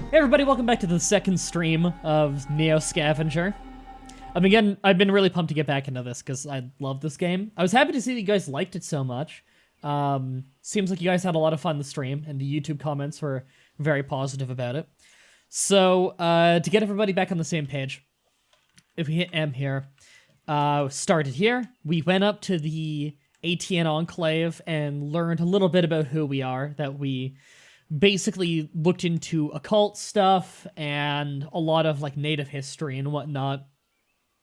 Hey everybody, welcome back to the second stream of Neo Scavenger. Again, I've been really pumped to get back into this because I love this game. I was happy to see that you guys liked it so much. Seems like you guys had a lot of fun in the stream, and the YouTube comments were very positive about it. So, to get everybody back on the same page, if we hit M here, started here. We went up to the ATN Enclave and learned a little bit about who we are, that we basically looked into occult stuff and a lot of like native history and whatnot.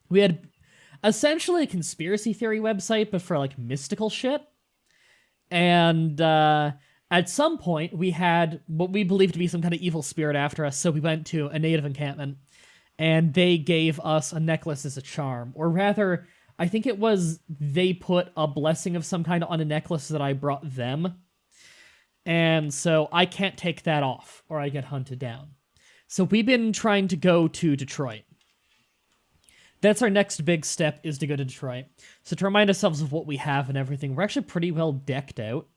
We had essentially a conspiracy theory website, but for like mystical shit. And at some point, we had what we believed to be some kind of evil spirit after us, so we went to a native encampment, and they gave us a necklace as a charm. Or rather, I think it was they put a blessing of some kind on a necklace that I brought them. And so I can't take that off, or I get hunted down. So we've been trying to go to Detroit. That's our next big step, is to go to Detroit. So to remind ourselves of what we have and everything, we're actually pretty well decked out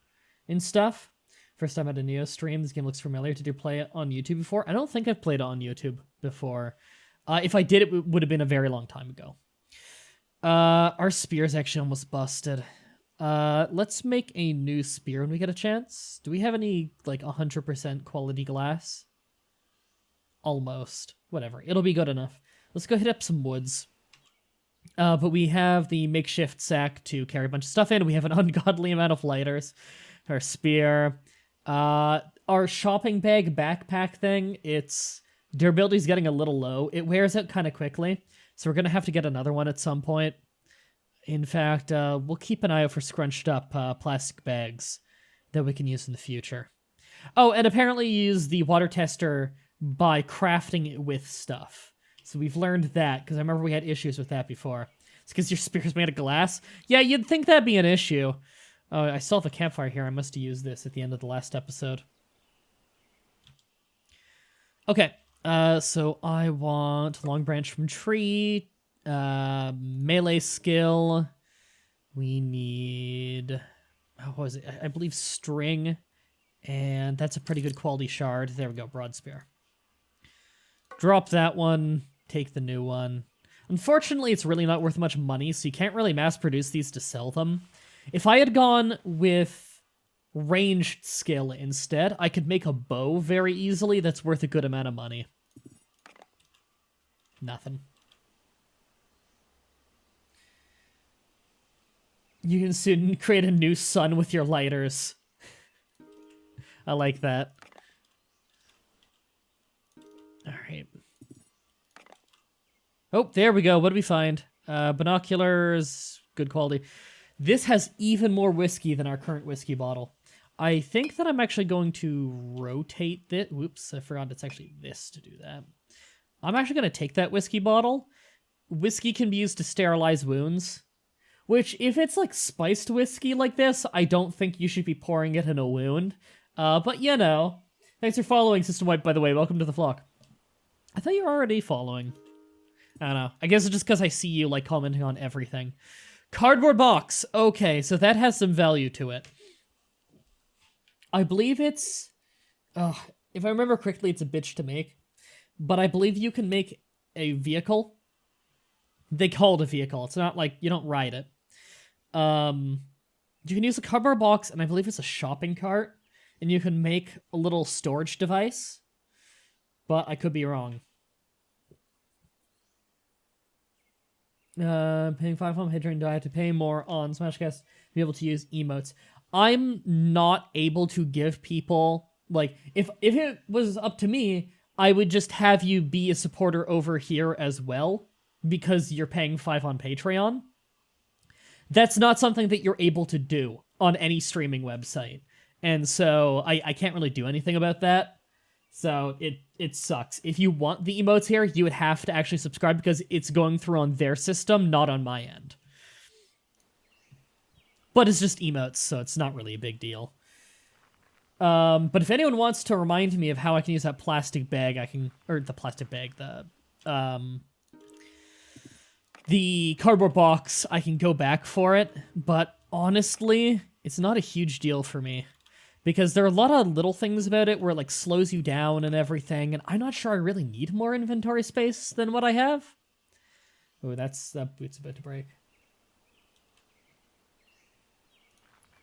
in stuff. First time at a Neo stream, this game looks familiar. Did you play it on YouTube before? I don't think I've played it on YouTube before. If I did, it would have been a very long time ago. Our spear's actually almost busted. Let's make a new spear when we get a chance. Do we have any, like, 100% quality glass? Almost. Whatever. It'll be good enough. Let's go hit up some woods. But we have the makeshift sack to carry a bunch of stuff in. We have an ungodly amount of lighters. Our spear. Our shopping bag backpack thing, its durability's getting a little low. It wears out kind of quickly. So we're going to have to get another one at some point. In fact, we'll keep an eye out for scrunched up plastic bags that we can use in the future. Oh, and apparently use the water tester by crafting it with stuff. So we've learned that, because I remember we had issues with that before. It's because your spear's made of glass? Yeah, you'd think that'd be an issue. Oh, I still have a campfire here. I must have used this at the end of the last episode. Okay, so I want long branch from tree, melee skill. We need, what was it? I believe string, and that's a pretty good quality shard. There we go, broad spear. Drop that one, take the new one. Unfortunately, it's really not worth much money, so you can't really mass produce these to sell them. If I had gone with ranged skill instead, I could make a bow very easily that's worth a good amount of money. Nothing. You can soon create a new sun with your lighters. I like that. Alright. Oh, there we go. What did we find? Binoculars. Good quality. This has even more whiskey than our current whiskey bottle. I think that I'm actually going to rotate this. Whoops, I forgot it's actually this to do that. I'm actually going to take that whiskey bottle. Whiskey can be used to sterilize wounds. Which, if it's like spiced whiskey like this, I don't think you should be pouring it in a wound. But you know. Thanks for following, System Wipe, by the way. Welcome to the flock. I thought you were already following. I don't know. I guess it's just because I see you, like, commenting on everything. Cardboard box. Okay, so that has some value to it. I believe it's... if I remember correctly, it's a bitch to make. But I believe you can make a vehicle. They call it a vehicle. It's not like you don't ride it. You can use a cardboard box, and I believe it's a shopping cart, and you can make a little storage device. But I could be wrong. Paying 5 on Patreon, do I have to pay more on Smashcast to be able to use emotes? I'm not able to give people, like, if it was up to me, I would just have you be a supporter over here as well, because you're paying 5 on Patreon. That's not something that you're able to do on any streaming website. And so I can't really do anything about that. So it sucks. If you want the emotes here, you would have to actually subscribe because it's going through on their system, not on my end. But it's just emotes, so it's not really a big deal. But if anyone wants to remind me of how I can use that plastic bag, I can... Or the plastic bag, the cardboard box, I can go back for it. But honestly, it's not a huge deal for me. because there are a lot of little things about it where it like slows you down and everything, and I'm not sure I really need more inventory space than what I have. Oh, that boot's about to break.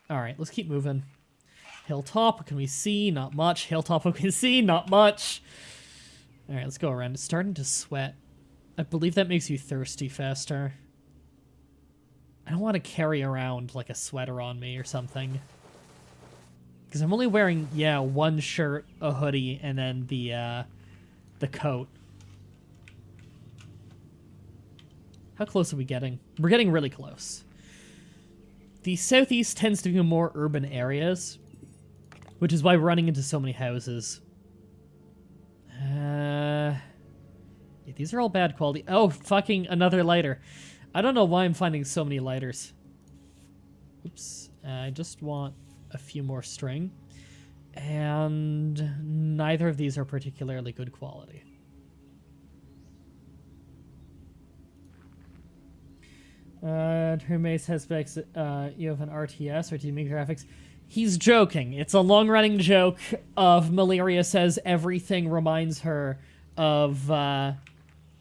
Alright, let's keep moving. Hilltop, what can we see? Not much. Hilltop, what can we see? Not much. Alright, let's go around. It's starting to sweat. I believe that makes you thirsty faster. I don't want to carry around like a sweater on me or something. Because I'm only wearing, yeah, one shirt, a hoodie, and then the coat. How close are we getting? We're getting really close. The southeast tends to be more urban areas, which is why we're running into so many houses. Yeah, these are all bad quality. Oh, fucking another lighter. I don't know why I'm finding so many lighters. Oops. I just want a few more string. And neither of these are particularly good quality. Hermes has specs. You have an RTS or TV graphics. He's joking. It's a long-running joke of Malaria says everything reminds her of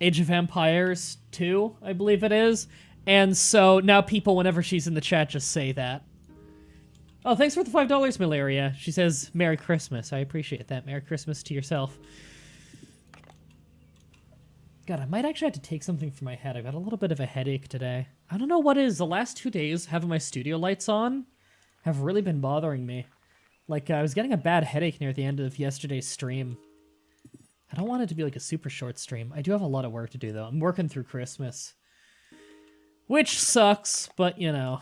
Age of Empires 2, I believe it is. And so now people, whenever she's in the chat, just say that. Oh, thanks for the $5, Malaria. She says, Merry Christmas. I appreciate that. Merry Christmas to yourself. God, I might actually have to take something for my head. I've got a little bit of a headache today. I don't know what it is. The last 2 days, having my studio lights on have really been bothering me. Like, I was getting a bad headache near the end of yesterday's stream. I don't want it to be like a super short stream. I do have a lot of work to do, though. I'm working through Christmas. Which sucks, but, you know.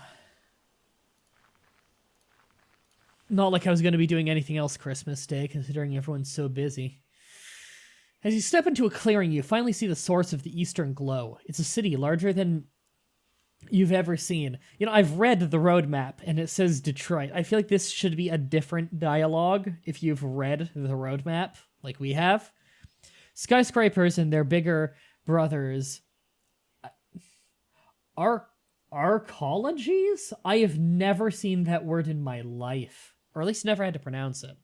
Not like I was going to be doing anything else Christmas Day, considering everyone's so busy. As you step into a clearing, you finally see the source of the eastern glow. It's a city larger than you've ever seen. You know, I've read the roadmap, and it says Detroit. I feel like this should be a different dialogue if you've read the roadmap, like we have. Skyscrapers and their bigger brothers. Arcologies? I have never seen that word in my life. Or at least never had to pronounce it.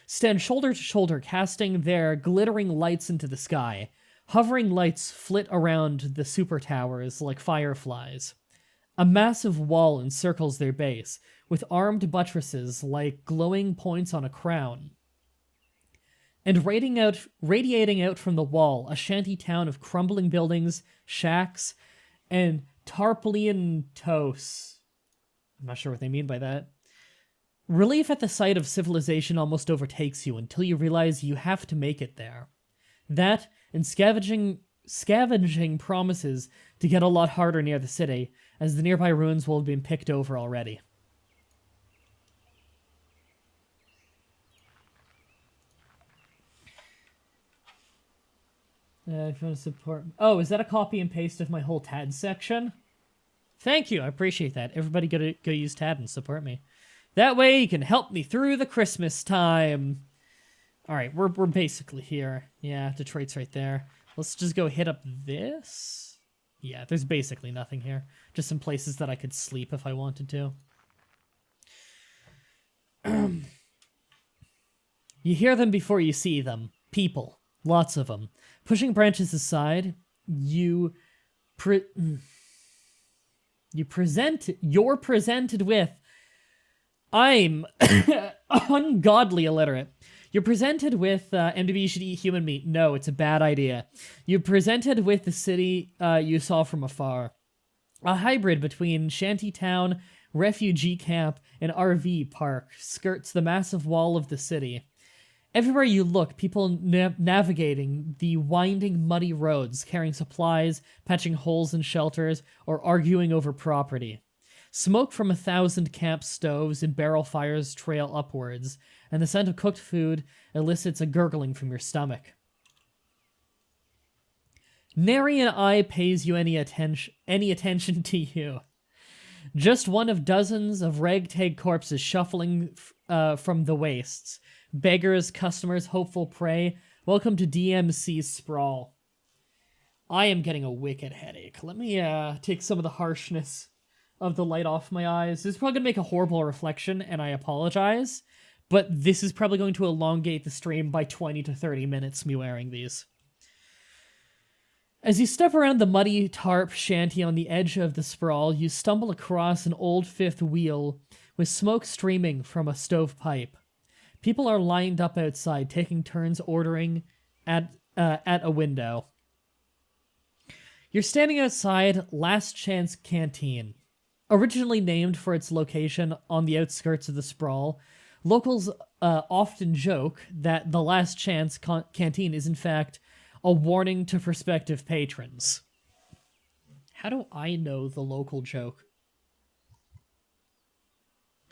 Stand shoulder to shoulder, casting their glittering lights into the sky. Hovering lights flit around the super towers like fireflies. A massive wall encircles their base, with armed buttresses like glowing points on a crown. And radiating out from the wall, a shanty town of crumbling buildings, shacks, and tarpaulin toes. I'm not sure what they mean by that. Relief at the sight of civilization almost overtakes you until you realize you have to make it there. That, and scavenging promises to get a lot harder near the city, as the nearby ruins will have been picked over already. If you want to support... Oh, is that a copy and paste of my whole TAD section? Thank you, I appreciate that. Everybody go use TAD and support me. That way you can help me through the Christmas time. Alright, we're basically here. Yeah, Detroit's right there. Let's just go hit up this. Yeah, there's basically nothing here. Just some places that I could sleep if I wanted to. You hear them before you see them. People. Lots of them. Pushing branches aside, you're presented with... I'm ungodly illiterate. You're presented with MDB should eat human meat. No, it's a bad idea. You're presented with the city you saw from afar. A hybrid between shantytown, refugee camp, and RV park skirts the massive wall of the city. Everywhere you look, people navigating the winding, muddy roads, carrying supplies, patching holes in shelters, or arguing over property. Smoke from 1,000 camp stoves and barrel fires trail upwards, and the scent of cooked food elicits a gurgling from your stomach. Nary an eye pays you any attention to you. Just one of dozens of ragtag corpses shuffling from the wastes. Beggars, customers, hopeful prey. Welcome to DMC's sprawl. I am getting a wicked headache. Let me take some of the harshness of the light off my eyes. This is probably going to make a horrible reflection, and I apologize. but this is probably going to elongate the stream by 20 to 30 minutes, me wearing these. As you step around the muddy tarp shanty on the edge of the sprawl, you stumble across an old fifth wheel with smoke streaming from a stovepipe. People are lined up outside, taking turns ordering at a window. You're standing outside Last Chance Canteen. Originally named for its location on the outskirts of the sprawl, locals often joke that the Last Chance Canteen is in fact a warning to prospective patrons. How do I know the local joke?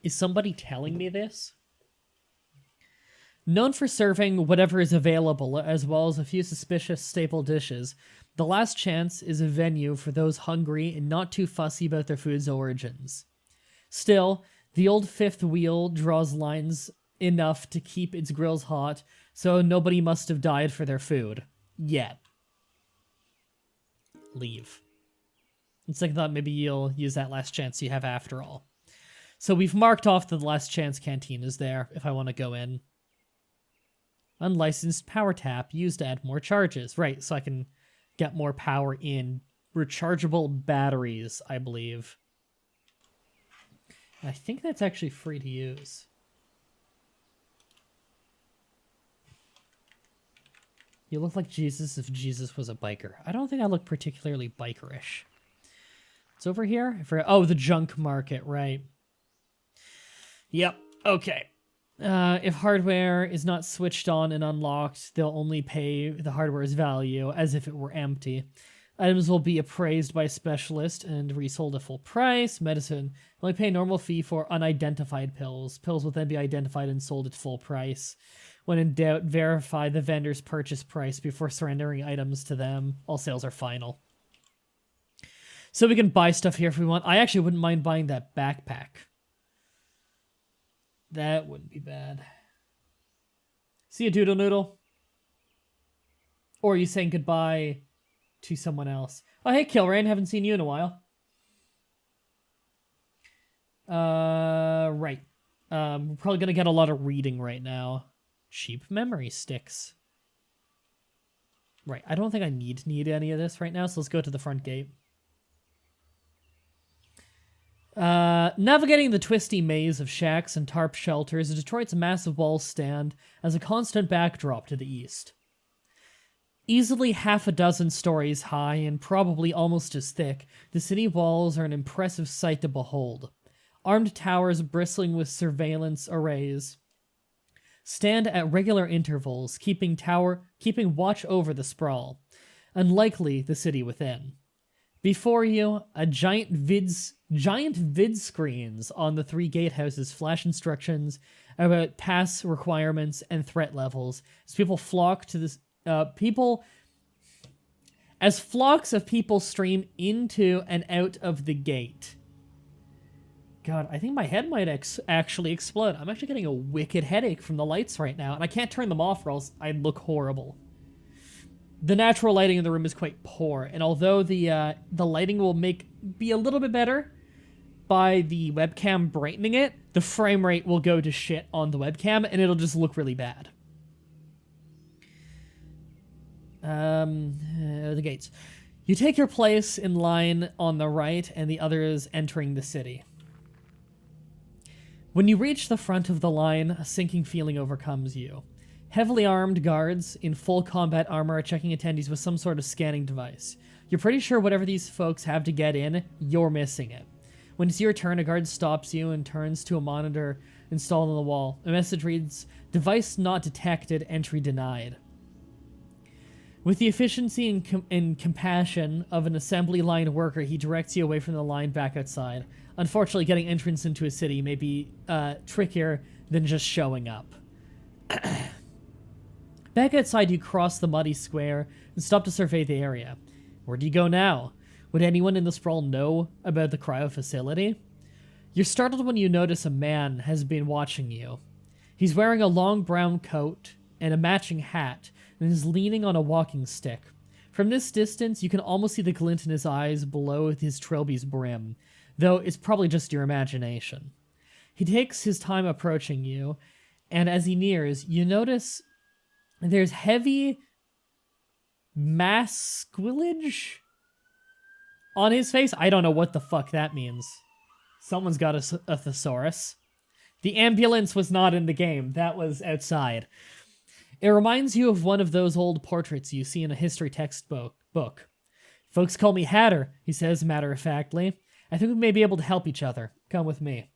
Is somebody telling me this? Known for serving whatever is available, as well as a few suspicious staple dishes, The Last Chance is a venue for those hungry and not too fussy about their food's origins. Still, the old fifth wheel draws lines enough to keep its grills hot, so nobody must have died for their food. Yet. Leave. It's like I thought maybe you'll use that last chance you have after all. So we've marked off that the Last Chance Canteen is there if I want to go in. Unlicensed power tap used to add more charges. Right, so I can get more power in rechargeable batteries, I believe. I think that's actually free to use. You look like Jesus if Jesus was a biker. I don't think I look particularly bikerish. It's over here? Oh, the junk market, right. Yep, okay. If hardware is not switched on and unlocked, they'll only pay the hardware's value as if it were empty. Items will be appraised by a specialist and resold at full price. Medicine will only pay a normal fee for unidentified pills. Pills will then be identified and sold at full price. When in doubt, verify the vendor's purchase price before surrendering items to them. All sales are final. So we can buy stuff here if we want. I actually wouldn't mind buying that backpack. That wouldn't be bad. See you, Doodle Noodle. Or are you saying goodbye to someone else? Oh, hey, Kilrain. Haven't seen you in a while. Right. We're probably going to get a lot of reading right now. Cheap memory sticks. Right. I don't think I need any of this right now, so let's go to the front gate. Navigating the twisty maze of shacks and tarp shelters, Detroit's massive walls stand as a constant backdrop to the east. Easily half a dozen stories high and probably almost as thick, the city walls are an impressive sight to behold. Armed towers bristling with surveillance arrays stand at regular intervals, keeping watch over the sprawl, unlikely the city within. Before you, giant vid screens on the three gatehouses flash instructions about pass requirements and threat levels as people flock to this. As flocks of people stream into and out of the gate. God, I think my head might actually explode. I'm actually getting a wicked headache from the lights right now, and I can't turn them off or else I'd look horrible. The natural lighting in the room is quite poor, and although the lighting will be a little bit better by the webcam brightening it, the frame rate will go to shit on the webcam, and it'll just look really bad. The gates. You take your place in line on the right, and the others entering the city. When you reach the front of the line, a sinking feeling overcomes you. Heavily armed guards in full combat armor are checking attendees with some sort of scanning device. You're pretty sure whatever these folks have to get in, you're missing it. When it's your turn, a guard stops you and turns to a monitor installed on the wall. A message reads, "Device not detected, entry denied." With the efficiency and compassion of an assembly line worker, he directs you away from the line back outside. Unfortunately, getting entrance into a city may be trickier than just showing up. Back outside, you cross the muddy square and stop to survey the area. Where do you go now? Would anyone in the sprawl know about the cryo facility? You're startled when you notice a man has been watching you. He's wearing a long brown coat and a matching hat and is leaning on a walking stick. From this distance, you can almost see the glint in his eyes below his trilby's brim, though it's probably just your imagination. He takes his time approaching you, and as he nears, you notice there's heavy masculage on his face. I don't know what the fuck that means. Someone's got a thesaurus. The ambulance was not in the game. That was outside. It reminds you of one of those old portraits you see in a history textbook. Folks call me Hatter, he says matter-of-factly. I think we may be able to help each other. Come with me.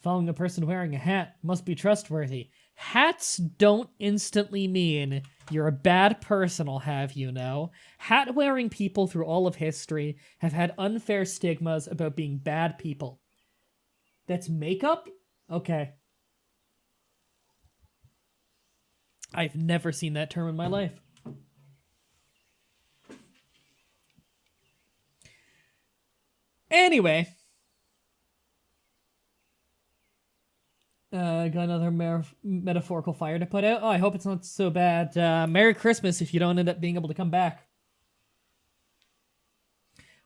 Following a person wearing a hat must be trustworthy. Hats don't instantly mean you're a bad person, I'll have you know. Hat-wearing people through all of history have had unfair stigmas about being bad people. That's makeup? Okay. I've never seen that term in my life. Anyway. Got another metaphorical fire to put out. Oh, I hope it's not so bad. Merry Christmas if you don't end up being able to come back.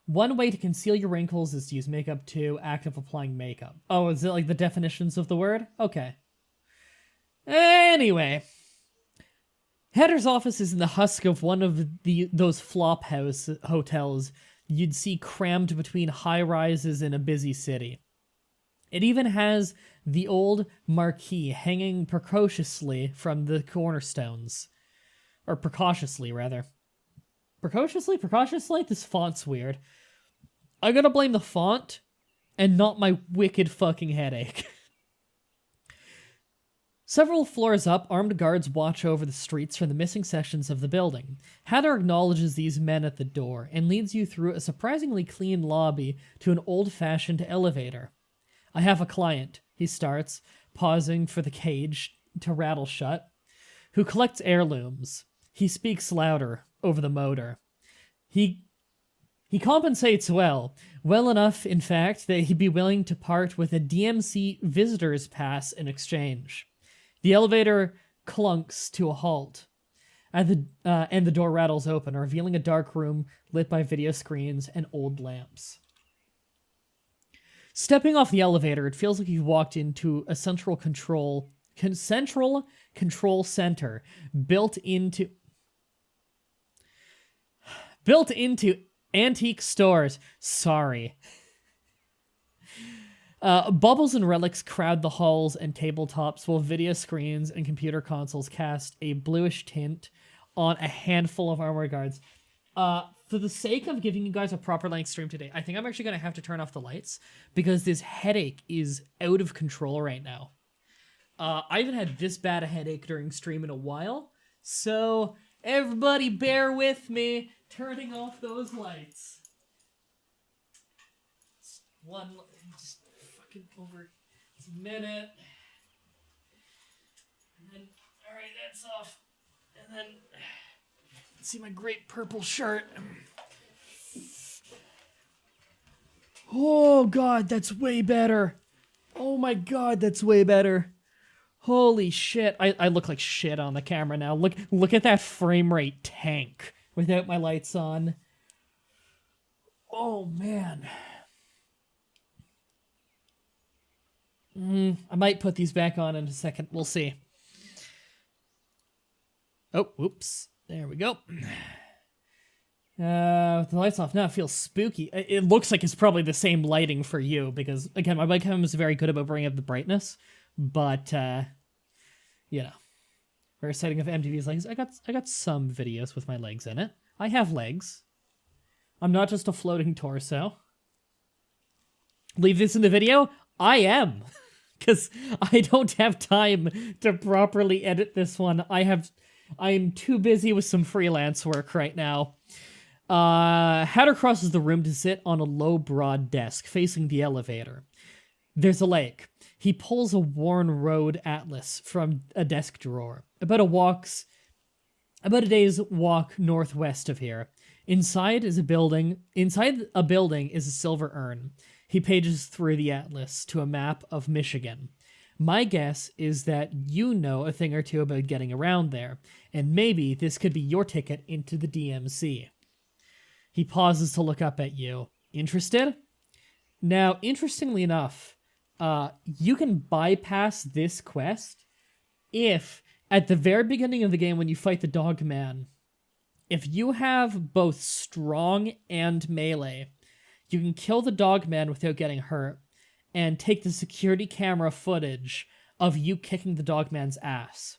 One way to conceal your wrinkles is to use makeup to active applying makeup. Oh, is it like the definitions of the word? Okay. Anyway. Hetter's office is in the husk of one of those flop house hotels you'd see crammed between high-rises in a busy city. It even has the old marquee hanging precociously from the cornerstones. Or precautiously, rather. Precociously? Precautiously? This font's weird. I'm gonna blame the font and not my wicked fucking headache. Several floors up, armed guards watch over the streets from the missing sections of the building. Hatter acknowledges these men at the door and leads you through a surprisingly clean lobby to an old-fashioned elevator. I have a client, he starts, pausing for the cage to rattle shut, who collects heirlooms. He speaks louder over the motor. He compensates well enough, in fact, that he'd be willing to part with a DMC visitor's pass in exchange. The elevator clunks to a halt, and the door rattles open, revealing a dark room lit by video screens and old lamps. Stepping off the elevator, it feels like you've walked into a central control center built into antique stores. Sorry. Bubbles and relics crowd the halls and tabletops, while video screens and computer consoles cast a bluish tint on a handful of armored guards. For the sake of giving you guys a proper length stream today, I think I'm actually going to have to turn off the lights because this headache is out of control right now. I haven't had this bad a headache during stream in a while, so everybody bear with me turning off those lights. Just fucking over this minute. And then, alright, that's off. And then, see my great purple shirt. Oh god, that's way better. Oh my god, that's way better. Holy shit. I look like shit on the camera now. Look at that frame rate tank without my lights on. Oh man. I might put these back on in a second. We'll see. Oh, whoops. There we go. With the lights off now, it feels spooky. It looks like it's probably the same lighting for you because, again, my webcam is very good about bringing up the brightness, but, you know, for a setting of MTV's legs, I got some videos with my legs in it. I have legs. I'm not just a floating torso. Leave this in the video? I am, because I don't have time to properly edit this one. I'm too busy with some freelance work right now. Hatter crosses the room to sit on a low, broad desk facing the elevator. There's a lake. He pulls a worn road atlas from a desk drawer. About a day's walk northwest of here. Inside a building is a silver urn. He pages through the atlas to a map of Michigan. My guess is that you know a thing or two about getting around there, and maybe this could be your ticket into the DMC. He pauses to look up at you. Interested? Now, interestingly enough, you can bypass this quest if, at the very beginning of the game when you fight the dog man, if you have both strong and melee, you can kill the dog man without getting hurt and take the security camera footage of you kicking the dog man's ass.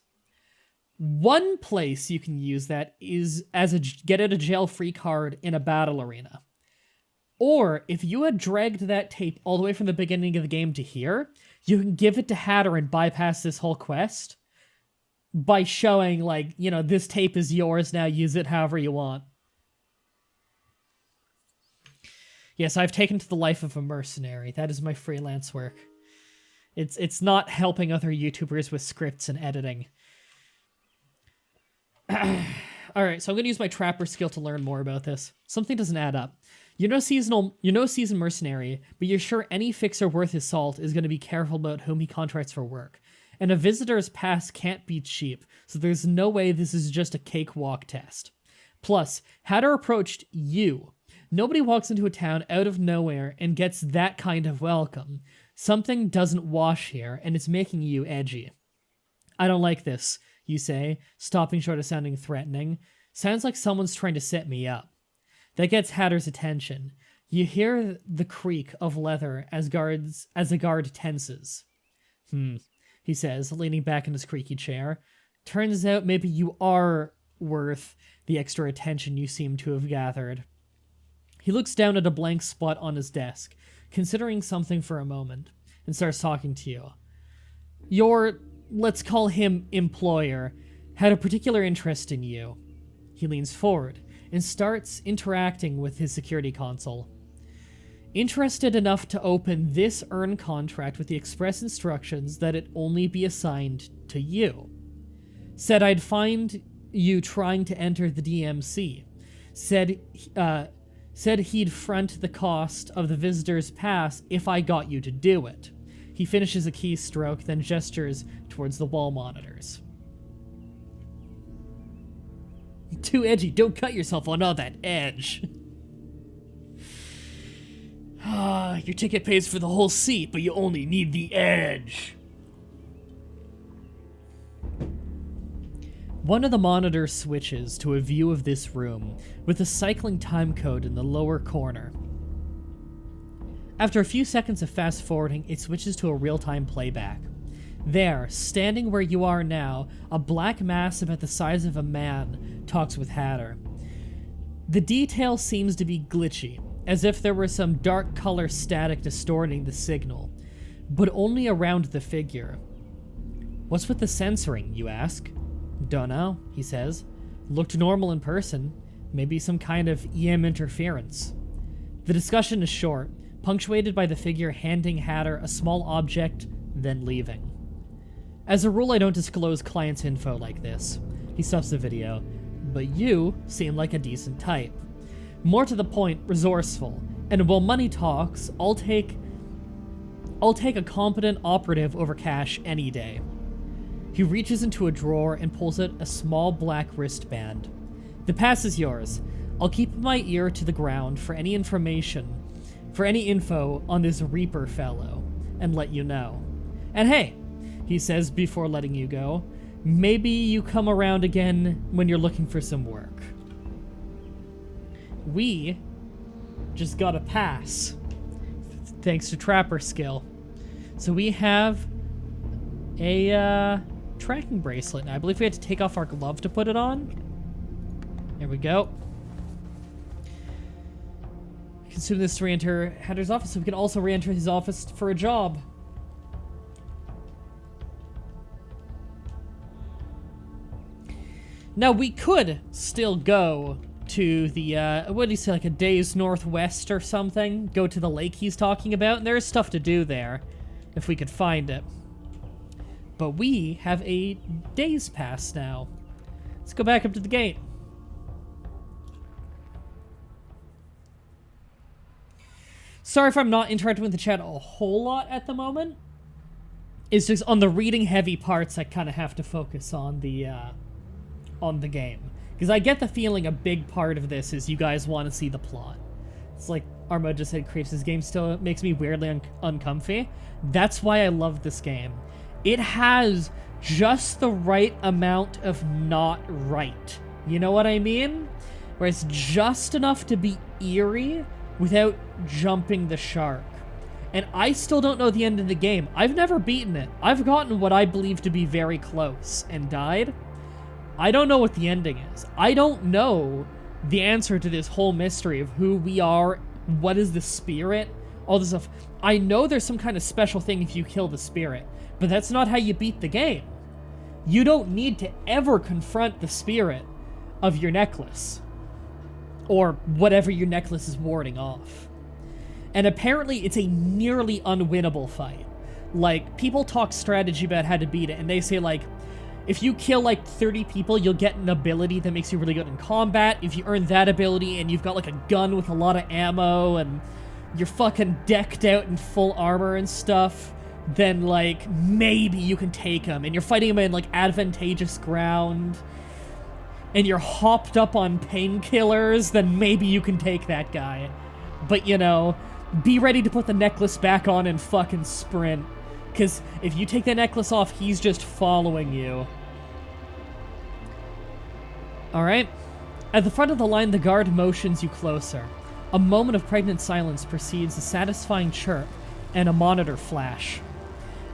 One place you can use that is as a get out of jail free card in a battle arena. Or if you had dragged that tape all the way from the beginning of the game to here, you can give it to Hatter and bypass this whole quest by showing, like, you know, this tape is yours now, use it however you want. Yes, I've taken to the life of a mercenary. That is my freelance work. It's not helping other YouTubers with scripts and editing. Alright, so I'm gonna use my trapper skill to learn more about this. Something doesn't add up. You're no seasoned mercenary, but you're sure any fixer worth his salt is gonna be careful about whom he contracts for work. And a visitor's pass can't be cheap, so there's no way this is just a cakewalk test. Plus, Hatter approached you. Nobody walks into a town out of nowhere and gets that kind of welcome. Something doesn't wash here, and it's making you edgy. I don't like this, you say, stopping short of sounding threatening. Sounds like someone's trying to set me up. That gets Hatter's attention. You hear the creak of leather as a guard tenses. He says, leaning back in his creaky chair. Turns out maybe you are worth the extra attention you seem to have gathered. He looks down at a blank spot on his desk, considering something for a moment, and starts talking to you. Your, let's call him employer, had a particular interest in you. He leans forward and starts interacting with his security console. Interested enough to open this earn contract with the express instructions that it only be assigned to you. Said I'd find you trying to enter the DMC. Said he'd front the cost of the visitor's pass if I got you to do it. He finishes a keystroke, then gestures towards the wall monitors. Too edgy, don't cut yourself on all that edge. Your ticket pays for the whole seat, but you only need the edge. One of the monitors switches to a view of this room, with a cycling time code in the lower corner. After a few seconds of fast-forwarding, it switches to a real-time playback. There, standing where you are now, a black mass about the size of a man talks with Hatter. The detail seems to be glitchy, as if there were some dark color static distorting the signal, but only around the figure. What's with the censoring, you ask? Dunno, he says. Looked normal in person. Maybe some kind of EM interference. The discussion is short, punctuated by the figure handing Hatter a small object, then leaving. As a rule, I don't disclose clients' info like this. He stops the video. But you seem like a decent type. More to the point, resourceful. And while money talks, I'll take a competent operative over cash any day. He reaches into a drawer and pulls out a small black wristband. The pass is yours. I'll keep my ear to the ground for any info on this Reaper fellow, and let you know. And hey, he says before letting you go, maybe you come around again when you're looking for some work. We just got a pass, thanks to Trapper skill. So we have a tracking bracelet. Now, I believe we had to take off our glove to put it on. There we go. Consume this to re-enter Hatter's office, so we can also re-enter his office for a job. Now, we could still go to the, what do you say, like a day's northwest or something? Go to the lake he's talking about, and there is stuff to do there, if we could find it. But we have a day's pass now. Let's go back up to the gate. Sorry if I'm not interacting with the chat a whole lot at the moment. It's just on the reading heavy parts I kind of have to focus on the game. Because I get the feeling a big part of this is you guys want to see the plot. It's like, Armo just said creeps. This game still makes me weirdly uncomfy. That's why I love this game. It has just the right amount of not right. You know what I mean? Where it's just enough to be eerie without jumping the shark. And I still don't know the end of the game. I've never beaten it. I've gotten what I believe to be very close and died. I don't know what the ending is. I don't know the answer to this whole mystery of who we are, what is the spirit, all this stuff. I know there's some kind of special thing if you kill the spirit, but that's not how you beat the game. You don't need to ever confront the spirit of your necklace, or whatever your necklace is warding off. And apparently it's a nearly unwinnable fight. Like, people talk strategy about how to beat it, and they say, like, if you kill, like, 30 people, you'll get an ability that makes you really good in combat. If you earn that ability and you've got, like, a gun with a lot of ammo and you're fucking decked out in full armor and stuff, then, like, maybe you can take him. And you're fighting him in, like, advantageous ground, and you're hopped up on painkillers, then maybe you can take that guy. But, you know, be ready to put the necklace back on and fucking sprint. Because if you take that necklace off, he's just following you. Alright. At the front of the line, the guard motions you closer. A moment of pregnant silence precedes a satisfying chirp and a monitor flash.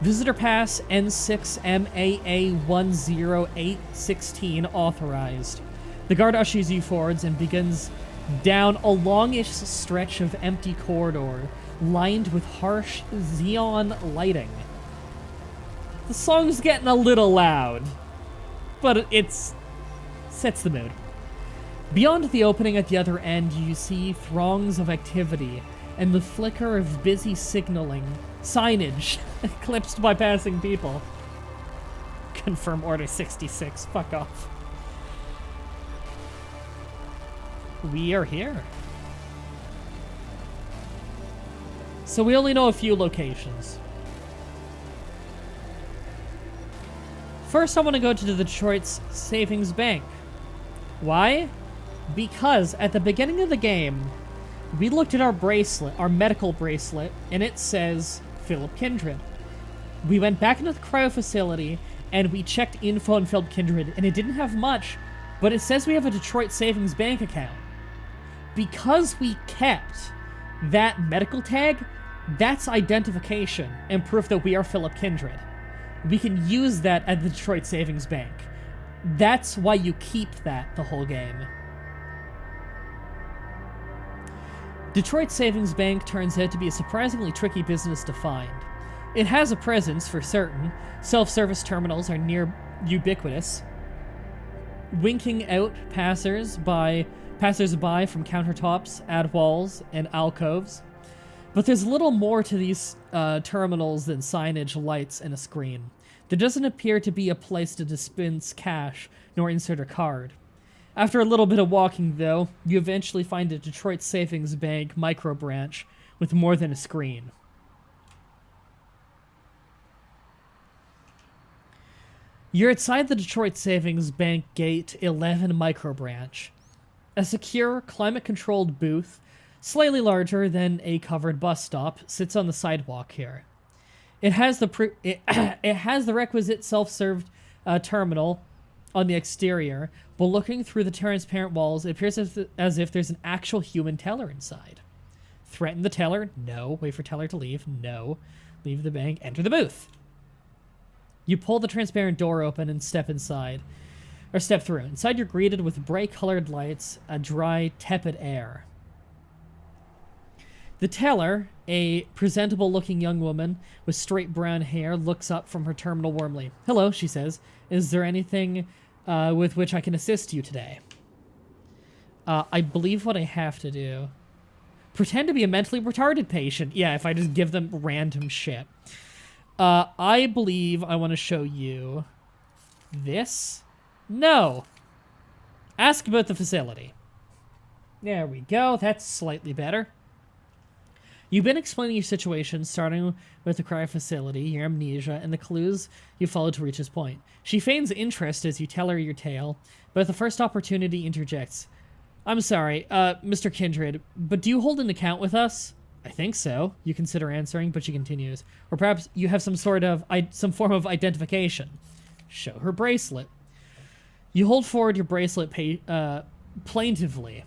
Visitor pass N6MAA10816 authorized. The guard ushers you forwards and begins down a longish stretch of empty corridor lined with harsh xenon lighting. The song's getting a little loud, but it's sets the mood. Beyond the opening at the other end, you see throngs of activity and the flicker of busy signage eclipsed by passing people. Confirm Order 66. Fuck off. We are here. So we only know a few locations. First, I want to go to the Detroit's Savings Bank. Why? Because at the beginning of the game, we looked at our bracelet, our medical bracelet, and it says Philip Kindred. We went back into the cryo facility, and we checked info on Philip Kindred, and it didn't have much, but it says we have a Detroit Savings Bank account. Because we kept that medical tag, that's identification and proof that we are Philip Kindred. We can use that at the Detroit Savings Bank. That's why you keep that the whole game. Detroit Savings Bank turns out to be a surprisingly tricky business to find. It has a presence, for certain. Self-service terminals are near ubiquitous, winking out passersby from countertops, ad walls, and alcoves. But there's little more to these terminals than signage, lights, and a screen. There doesn't appear to be a place to dispense cash, nor insert a card. After a little bit of walking, though, you eventually find a Detroit Savings Bank micro branch with more than a screen. You're outside the Detroit Savings Bank Gate 11 micro branch. A secure, climate-controlled booth, slightly larger than a covered bus stop, sits on the sidewalk here. It has the requisite self-served terminal on the exterior, but looking through the transparent walls, it appears as if there's an actual human teller inside. Threaten the teller? No. Wait for teller to leave? No. Leave the bank. Enter the booth. You pull the transparent door open and step inside. Or step through. Inside you're greeted with bright-colored lights, a dry, tepid air. The teller, a presentable-looking young woman with straight brown hair, looks up from her terminal warmly. Hello, she says. Is there anything with which I can assist you today? I believe what I have to do. Pretend to be a mentally retarded patient. Yeah, if I just give them random shit. I believe I want to show you this. No. Ask about the facility. There we go. That's slightly better. You've been explaining your situation, starting with the cryo facility, your amnesia, and the clues you followed to reach this point. She feigns interest as you tell her your tale, but at the first opportunity interjects. I'm sorry, Mr. Kindred, but do you hold an account with us? I think so. You consider answering, but she continues. Or perhaps you have some form of identification. Show her bracelet. You hold forward your bracelet plaintively.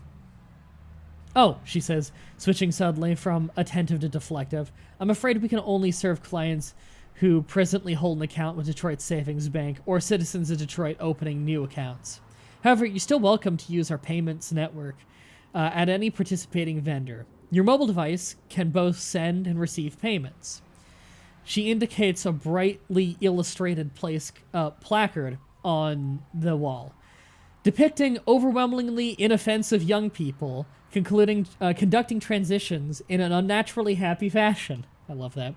Oh, she says, switching suddenly from attentive to deflective. I'm afraid we can only serve clients who presently hold an account with Detroit Savings Bank or citizens of Detroit opening new accounts. However, you're still welcome to use our payments network at any participating vendor. Your mobile device can both send and receive payments. She indicates a brightly illustrated placard on the wall, depicting overwhelmingly inoffensive young people conducting transitions in an unnaturally happy fashion. I love that.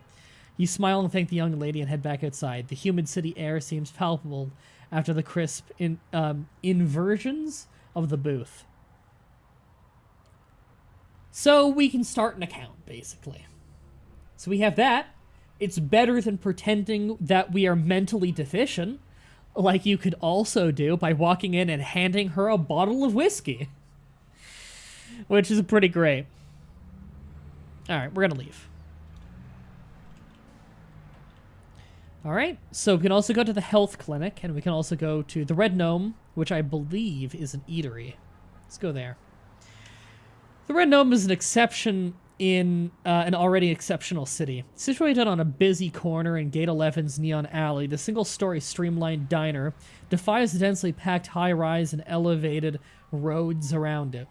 You smile and thank the young lady and head back outside. The humid city air seems palpable after the crisp inversions of the booth. So we can start an account, basically. So we have that. It's better than pretending that we are mentally deficient, like you could also do by walking in and handing her a bottle of whiskey. Which is pretty great. Alright, we're gonna leave. Alright, so we can also go to the health clinic, and we can also go to the Red Gnome, which I believe is an eatery. Let's go there. The Red Gnome is an exception in an already exceptional city. Situated on a busy corner in Gate 11's Neon Alley, the single-story streamlined diner defies the densely packed high-rise and elevated roads around it.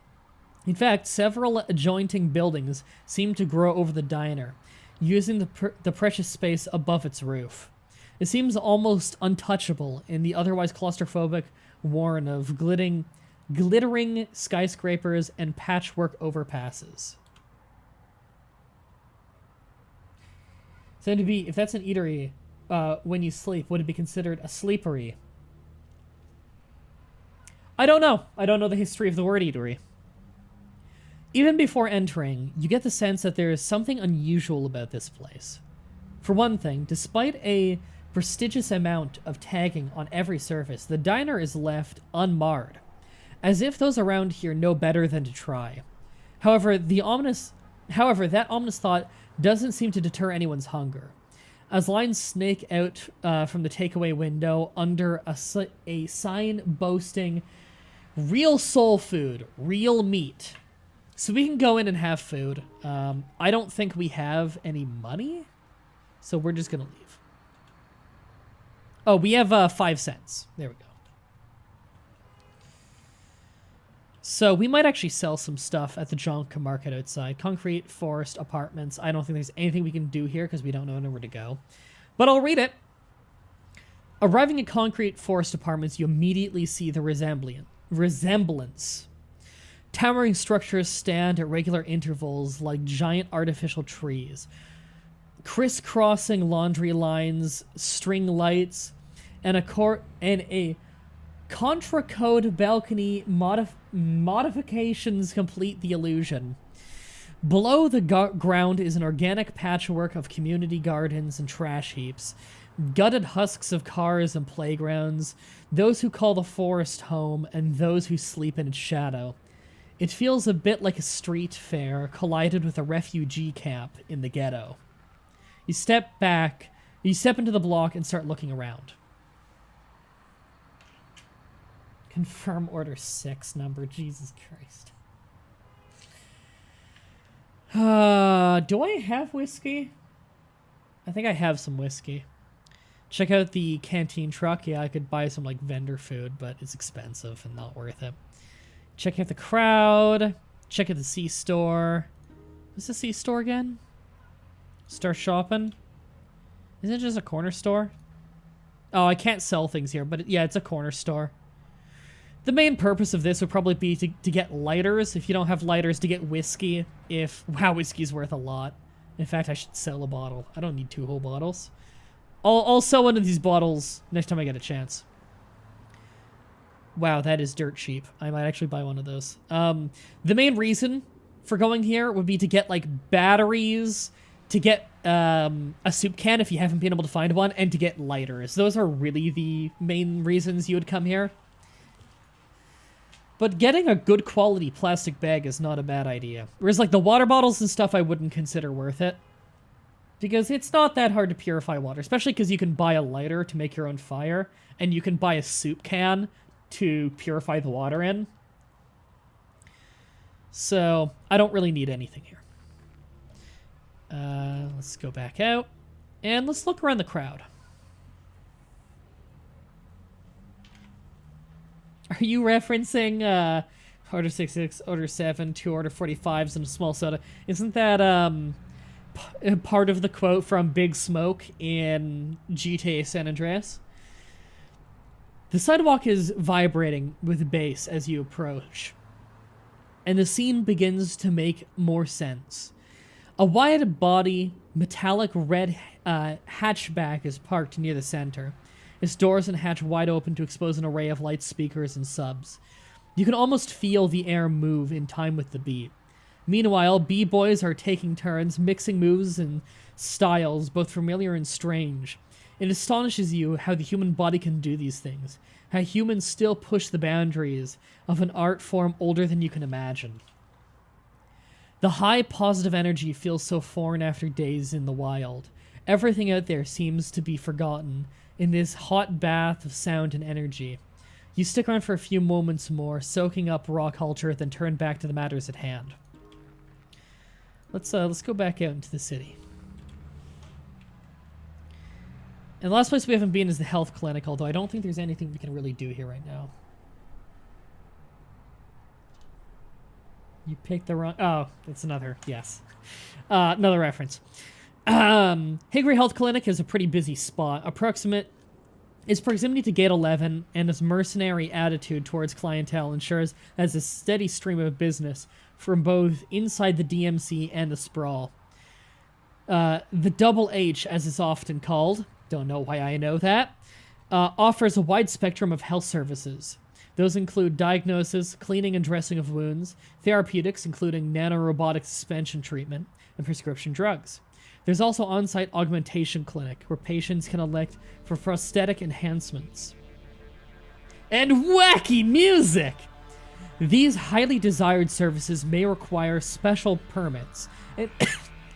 In fact, several adjoining buildings seem to grow over the diner, using the precious space above its roof. It seems almost untouchable in the otherwise claustrophobic warren of glittering skyscrapers and patchwork overpasses. So if that's an eatery, when you sleep, would it be considered a sleepery? I don't know. I don't know the history of the word eatery. Even before entering, you get the sense that there is something unusual about this place. For one thing, despite a prestigious amount of tagging on every surface, the diner is left unmarred, as if those around here know better than to try. However, that ominous thought doesn't seem to deter anyone's hunger. As lines snake out from the takeaway window under a sign boasting real soul food, real meat. So we can go in and have food. I don't think we have any money, so we're just gonna leave. Oh, we have 5 cents. There we go. So we might actually sell some stuff at the junk market outside. Concrete Forest Apartments. I don't think there's anything we can do here because we don't know where to go. But I'll read it. Arriving at Concrete Forest Apartments, you immediately see the resemblance. Towering structures stand at regular intervals like giant artificial trees. Crisscrossing laundry lines, string lights, and a Contra Code balcony modifications complete the illusion. Below the ground is an organic patchwork of community gardens and trash heaps, gutted husks of cars and playgrounds, those who call the forest home and those who sleep in its shadow. It feels a bit like a street fair collided with a refugee camp in the ghetto. You step into the block and start looking around. Confirm order 6 number. Jesus Christ. Do I have whiskey? I think I have some whiskey. Check out the canteen truck. Yeah, I could buy some like vendor food, but it's expensive and not worth it. Check out the crowd. Check out the C-store. What's the C-store again? Start shopping. Isn't it just a corner store? Oh, I can't sell things here, but yeah, it's a corner store. The main purpose of this would probably be to get lighters. If you don't have lighters, to get whiskey. Wow, whiskey's worth a lot. In fact, I should sell a bottle. I don't need 2 whole bottles. I'll sell one of these bottles next time I get a chance. Wow, that is dirt cheap. I might actually buy one of those. The main reason for going here would be to get, like, batteries, to get a soup can if you haven't been able to find one, and to get lighters. Those are really the main reasons you would come here. But getting a good quality plastic bag is not a bad idea. Whereas like the water bottles and stuff I wouldn't consider worth it. Because it's not that hard to purify water, especially because you can buy a lighter to make your own fire, and you can buy a soup can to purify the water in. So I don't really need anything here. Let's go back out, and let's look around the crowd. Are you referencing Order 66, Order 7, 2 Order 45s, and a small soda? Isn't that part of the quote from Big Smoke in GTA San Andreas? The sidewalk is vibrating with bass as you approach, and the scene begins to make more sense. A wide-body, metallic red hatchback is parked near the center. Its doors and hatch wide open to expose an array of light speakers and subs. You can almost feel the air move in time with the beat. Meanwhile, b-boys are taking turns, mixing moves and styles, both familiar and strange. It astonishes you how the human body can do these things, how humans still push the boundaries of an art form older than you can imagine. The high positive energy feels so foreign after days in the wild. Everything out there seems to be forgotten in this hot bath of sound and energy. You stick around for a few moments more, soaking up raw culture, then turn back to the matters at hand. Let's go back out into the city. And the last place we haven't been is the health clinic, although I don't think there's anything we can really do here right now. You picked the wrong... Oh, that's another... Yes. Another reference. Hickory Health Clinic is a pretty busy spot. Its proximity to Gate 11 and its mercenary attitude towards clientele ensures there's a steady stream of business from both inside the DMC and the sprawl. The Double H, as it's often called, don't know why I know that, offers a wide spectrum of health services. Those include diagnosis, cleaning and dressing of wounds, therapeutics including nanorobotic suspension treatment, and prescription drugs. There's also on-site augmentation clinic where patients can elect for prosthetic enhancements. And wacky music! These highly desired services may require special permits,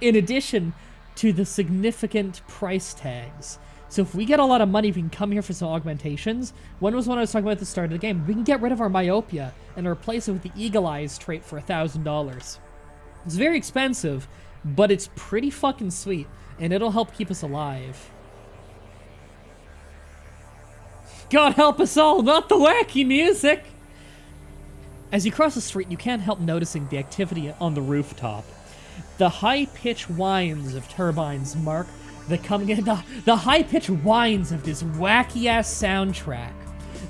in addition to the significant price tags. So if we get a lot of money, we can come here for some augmentations. One was when I was talking about at the start of the game. We can get rid of our myopia and replace it with the Eagle Eyes trait for $1,000. It's very expensive, but it's pretty fucking sweet, and it'll help keep us alive. God help us all, not the wacky music! As you cross the street, you can't help noticing the activity on the rooftop. The high-pitched whines of turbines mark the high-pitched whines of this wacky-ass soundtrack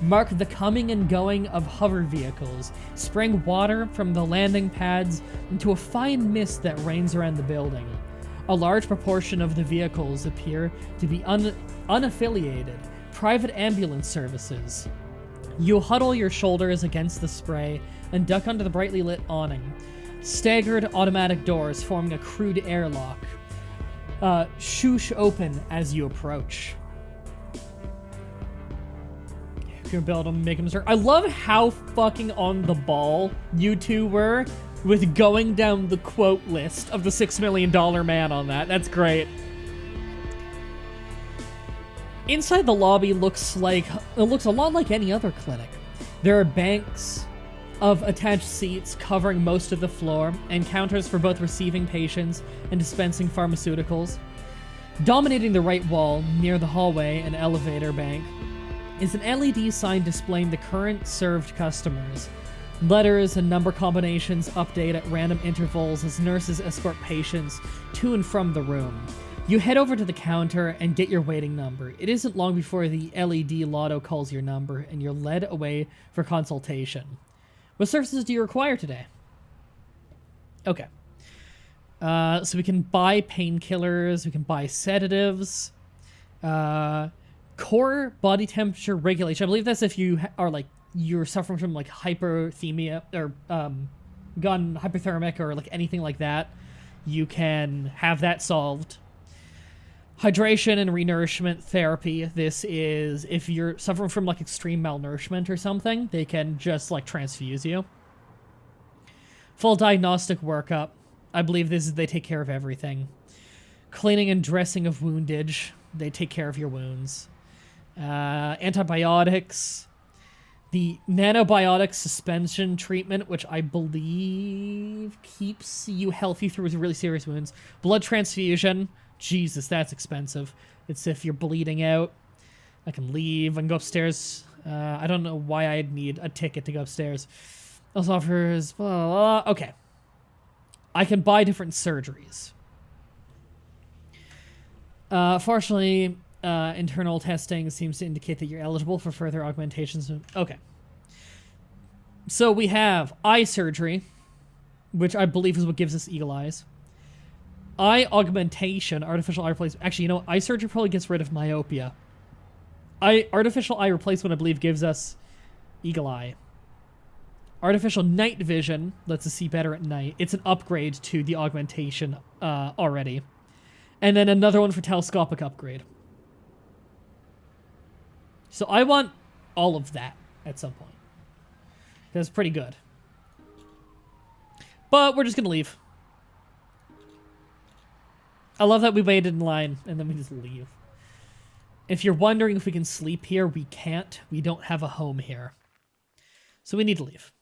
mark the coming and going of hover vehicles, spraying water from the landing pads into a fine mist that rains around the building. A large proportion of the vehicles appear to be unaffiliated, private ambulance services. You huddle your shoulders against the spray and duck under the brightly lit awning. Staggered automatic doors forming a crude airlock shoosh open as you approach. You're able to make him start. I love how fucking on the ball you two were with going down the quote list of the $6 million man on that. That's great. Inside the lobby looks a lot like any other clinic. There are banks of attached seats covering most of the floor, and counters for both receiving patients and dispensing pharmaceuticals. Dominating the right wall, near the hallway and elevator bank, is an LED sign displaying the current served customers. Letters and number combinations update at random intervals as nurses escort patients to and from the room. You head over to the counter and get your waiting number. It isn't long before the LED lotto calls your number, and you're led away for consultation. What services do you require today? Okay. So we can buy painkillers, we can buy sedatives, core body temperature regulation. I believe that's if you are you're suffering from hyperthermia or gone hypothermic or anything like that. You can have that solved. Hydration and renourishment therapy. This is if you're suffering from like extreme malnourishment or something, they can just like transfuse you. Full diagnostic workup. I believe this is they take care of everything. Cleaning and dressing of woundage. They take care of your wounds. Antibiotics. The nanobiotic suspension treatment, which I believe keeps you healthy through really serious wounds. Blood transfusion. Jesus, that's expensive. It's if you're bleeding out. I can leave. I can go upstairs. I don't know why I'd need a ticket to go upstairs. Also offers... Blah, blah, blah. Okay. I can buy different surgeries. Fortunately, internal testing seems to indicate that you're eligible for further augmentations. Okay. So we have eye surgery, which I believe is what gives us eagle eyes. Eye augmentation, artificial eye replacement. Actually, you know, eye surgery probably gets rid of myopia. Artificial eye replacement, I believe, gives us eagle eye. Artificial night vision lets us see better at night. It's an upgrade to the augmentation already. And then another one for telescopic upgrade. So I want all of that at some point. That's pretty good. But we're just going to leave. I love that we waited in line and then we just leave. If you're wondering if we can sleep here, we can't. We don't have a home here. So we need to leave.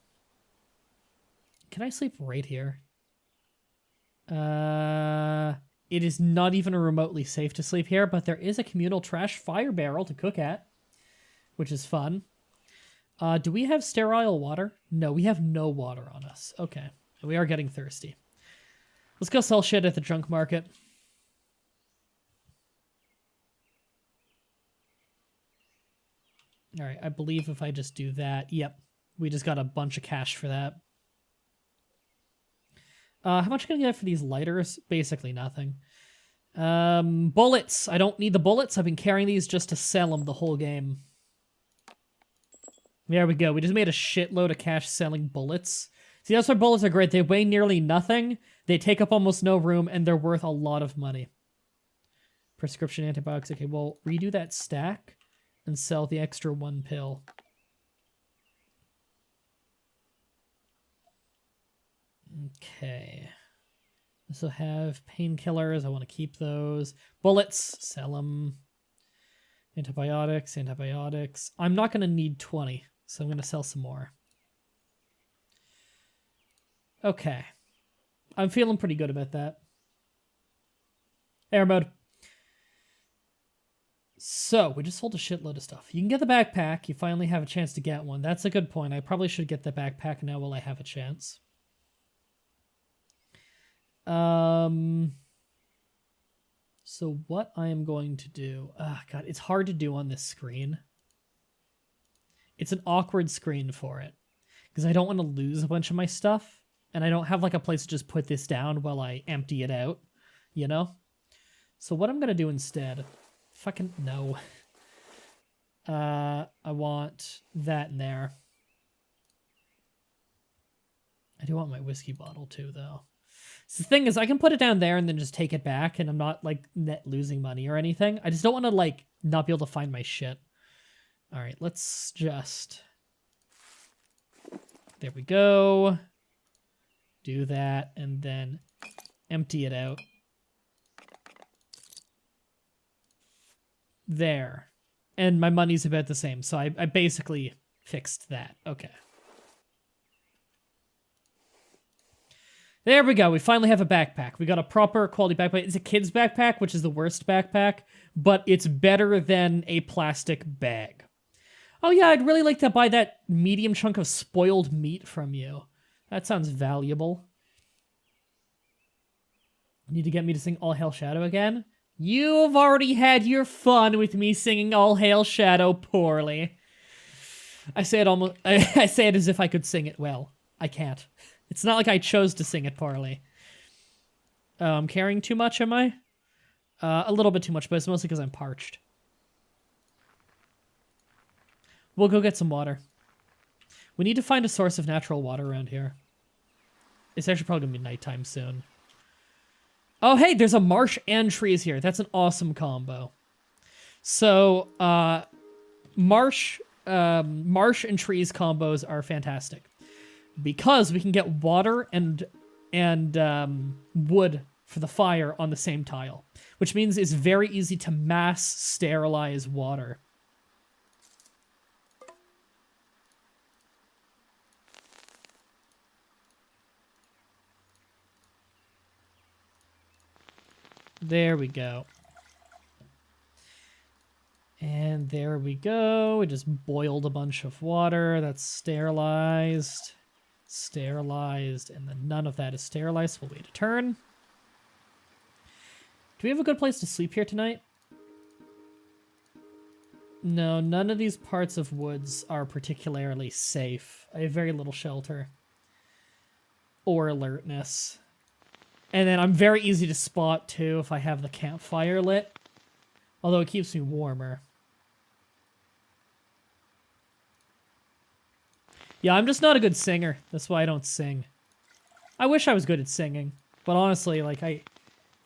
Can I sleep right here? It is not even remotely safe to sleep here, but there is a communal trash fire barrel to cook at, which is fun. Do we have sterile water? No, we have no water on us. Okay. We are getting thirsty. Let's go sell shit at the junk market. All right, I believe if I just do that, yep, we just got a bunch of cash for that. How much can I get for these lighters? Basically nothing. Bullets. I don't need the bullets. I've been carrying these just to sell them the whole game. There we go. We just made a shitload of cash selling bullets. See, that's why bullets are great. They weigh nearly nothing. They take up almost no room, and they're worth a lot of money. Prescription antibiotics. Okay, well, redo that stack and sell the extra 1 pill. Okay. This will have painkillers. I want to keep those. Bullets. Sell them. Antibiotics. Antibiotics. I'm not going to need 20, so I'm going to sell some more. Okay. I'm feeling pretty good about that. Air mode. So, we just sold a shitload of stuff. You can get the backpack. You finally have a chance to get one. That's a good point. I probably should get the backpack now while I have a chance. So what I am going to do... God, it's hard to do on this screen. It's an awkward screen for it. Because I don't want to lose a bunch of my stuff. And I don't have like a place to just put this down while I empty it out. You know? So what I'm going to do instead... Fucking no. I want that in there. I do want my whiskey bottle too, though. So the thing is, I can put it down there and then just take it back, and I'm not, like, net losing money or anything. I just don't want to, like, not be able to find my shit. All right, let's just... There we go. Do that, and then empty it out. There. And my money's about the same, so I basically fixed that. Okay. There we go. We finally have a backpack. We got a proper quality backpack. It's a kid's backpack, which is the worst backpack, but it's better than a plastic bag. Oh yeah, I'd really like to buy that medium chunk of spoiled meat from you. That sounds valuable. Need to get me to sing All Hail Shadow again? You've already had your fun with me singing All Hail Shadow poorly. I say it as if I could sing it well. I can't. It's not like I chose to sing it poorly. I'm carrying too much, am I? A little bit too much, but it's mostly because I'm parched. We'll go get some water. We need to find a source of natural water around here. It's actually probably going to be nighttime soon. Oh, hey, there's a marsh and trees here. That's an awesome combo. So, marsh and trees combos are fantastic because we can get water and wood for the fire on the same tile, which means it's very easy to mass sterilize water. There we go. And there we go. We just boiled a bunch of water. That's sterilized. Sterilized. And then none of that is sterilized. So we'll wait a turn. Do we have a good place to sleep here tonight? No, none of these parts of woods are particularly safe. I have very little shelter. Or alertness. And then I'm very easy to spot, too, if I have the campfire lit. Although it keeps me warmer. Yeah, I'm just not a good singer. That's why I don't sing. I wish I was good at singing. But honestly, like, I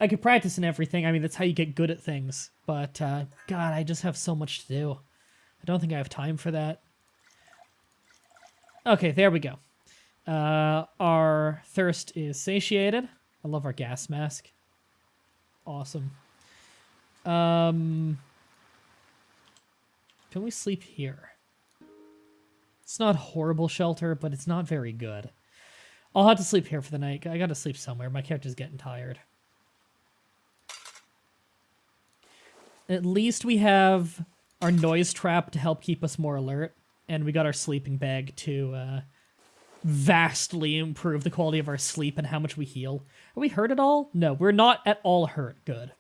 could practice and everything. I mean, that's how you get good at things. But, God, I just have so much to do. I don't think I have time for that. Okay, there we go. Our thirst is satiated. I love our gas mask. Awesome. Can we sleep here? It's not horrible shelter, but it's not very good. I'll have to sleep here for the night. I gotta sleep somewhere. My character's getting tired. At least we have our noise trap to help keep us more alert. And we got our sleeping bag to vastly improve the quality of our sleep and how much we heal. Are we hurt at all? No, we're not at all hurt. Good.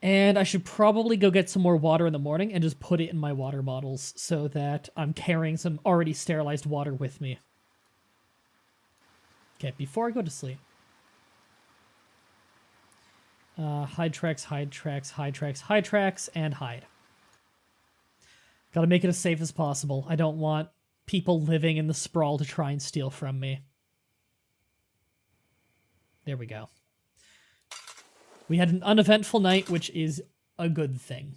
And I should probably go get some more water in the morning and just put it in my water bottles so that I'm carrying some already sterilized water with me. Okay, before I go to sleep. Hide tracks, hide tracks, hide tracks, hide tracks, and hide. Gotta make it as safe as possible. I don't want people living in the sprawl to try and steal from me. There we go. We had an uneventful night, which is a good thing.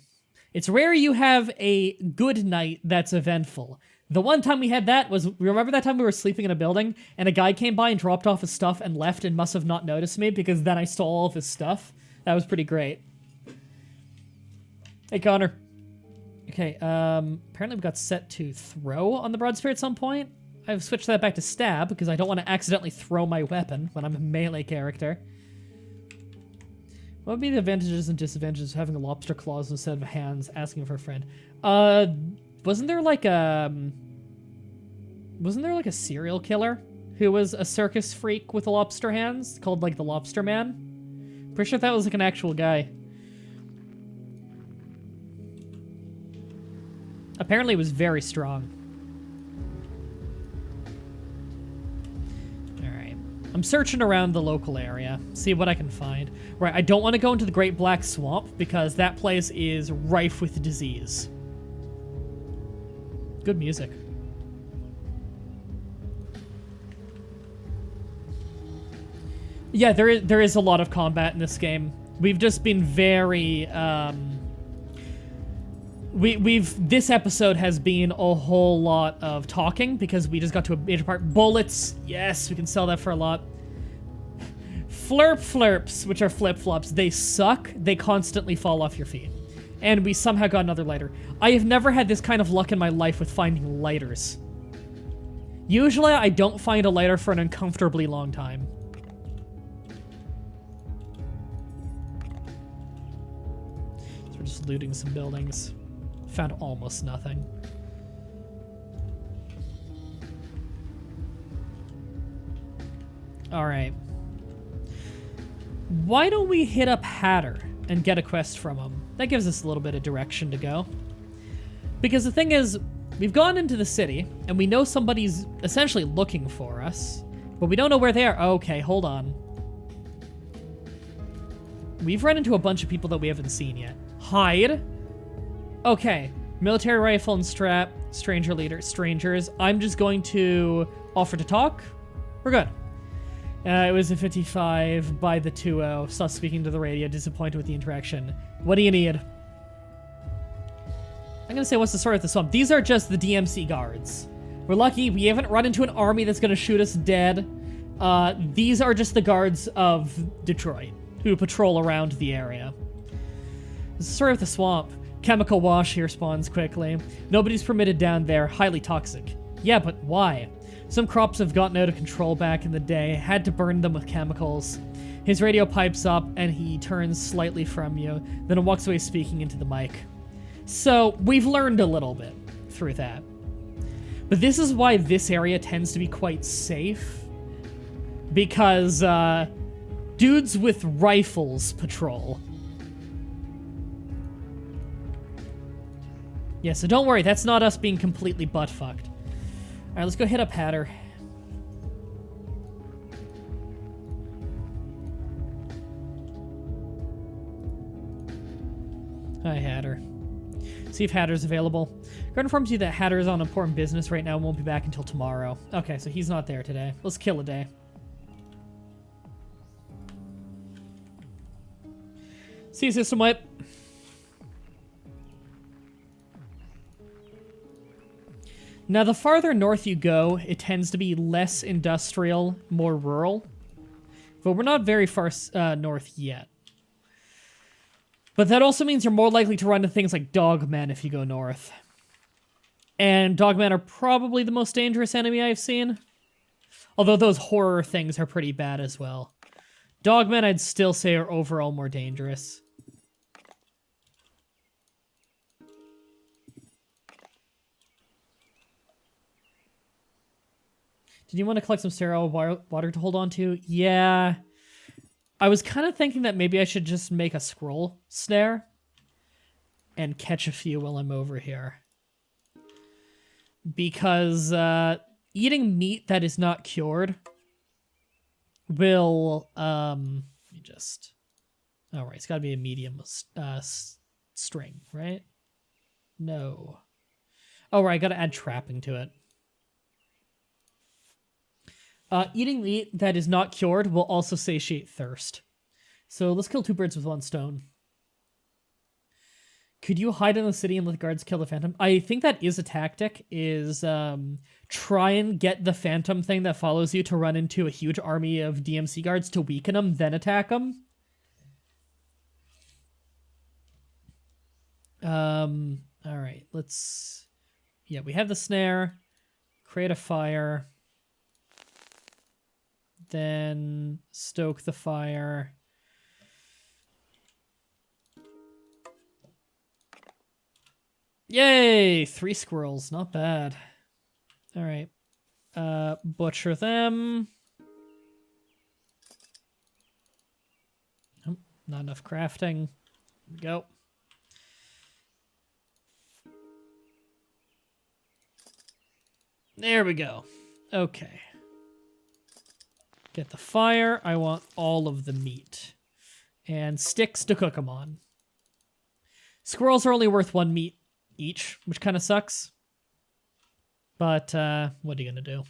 It's rare you have a good night that's eventful. The one time we had that was, remember that time we were sleeping in a building and a guy came by and dropped off his stuff and left and must have not noticed me because then I stole all of his stuff? That was pretty great. Hey, Connor. Okay, apparently we got set to throw on the broad spear at some point. I've switched that back to stab because I don't want to accidentally throw my weapon when I'm a melee character. What would be the advantages and disadvantages of having a lobster claws instead of hands? Asking for a friend. Wasn't there like a serial killer who was a circus freak with lobster hands called like the Lobster Man? Pretty sure that was like an actual guy. Apparently it was very strong. Alright. I'm searching around the local area, see what I can find. Right, I don't want to go into the Great Black Swamp because that place is rife with disease. Good music. Yeah, there is a lot of combat in this game. We've just been very, this episode has been a whole lot of talking because we just got to a major part. Bullets, yes, we can sell that for a lot. Flirp flirps, which are flip-flops, they suck. They constantly fall off your feet. And we somehow got another lighter. I have never had this kind of luck in my life with finding lighters. Usually I don't find a lighter for an uncomfortably long time. So we're just looting some buildings. Found almost nothing. Alright. Why don't we hit up Hatter and get a quest from him? That gives us a little bit of direction to go. Because the thing is, we've gone into the city, and we know somebody's essentially looking for us, but we don't know where they are. Okay, hold on. We've run into a bunch of people that we haven't seen yet. Hide. Okay, military rifle and strap, stranger leader, strangers. I'm just going to offer to talk We're good. It was a 55 by the 2-0. Stopped speaking to the radio, disappointed with the interaction. What do you need? I'm gonna say, what's the story with the swamp? These are just the DMC guards. We're lucky we haven't run into an army that's gonna shoot us dead. These are just the guards of Detroit who patrol around the area. What's the story with the swamp? Chemical wash, he responds quickly. Nobody's permitted down there, highly toxic. Yeah, but why? Some crops have gotten out of control back in the day, had to burn them with chemicals. His radio pipes up and he turns slightly from you, then walks away speaking into the mic. So, we've learned a little bit through that. But this is why this area tends to be quite safe. Because, dudes with rifles patrol. Yeah, so don't worry, that's not us being completely butt-fucked. Alright, let's go hit up Hatter. Hi, Hatter. See if Hatter's available. Guard informs you that Hatter is on important business right now and won't be back until tomorrow. Okay, so he's not there today. Let's kill a day. See you, System Wipe. Now, the farther north you go, it tends to be less industrial, more rural. But we're not very far north yet. But that also means you're more likely to run into things like dogmen if you go north. And dogmen are probably the most dangerous enemy I've seen. Although those horror things are pretty bad as well. Dogmen, I'd still say, are overall more dangerous. Did you want to collect some sterile water to hold on to? Yeah. I was kind of thinking that maybe I should just make a scroll snare and catch a few while I'm over here. Because eating meat that is not cured will... just... Alright, it's gotta be a medium string, right? No. Oh, right, I gotta add trapping to it. Eating meat that is not cured will also satiate thirst. So let's kill two birds with one stone. Could you hide in the city and let the guards kill the phantom? I think that is a tactic, is try and get the phantom thing that follows you to run into a huge army of DMC guards to weaken them, then attack them. Alright, let's... Yeah, we have the snare. Create a fire. Then stoke the fire. Yay! 3 squirrels, not bad. Alright. Butcher them. Oh, not enough crafting. Here we go. There we go. Okay. Get the fire. I want all of the meat. And sticks to cook them on. Squirrels are only worth 1 meat each, which kind of sucks. But, what are you gonna do?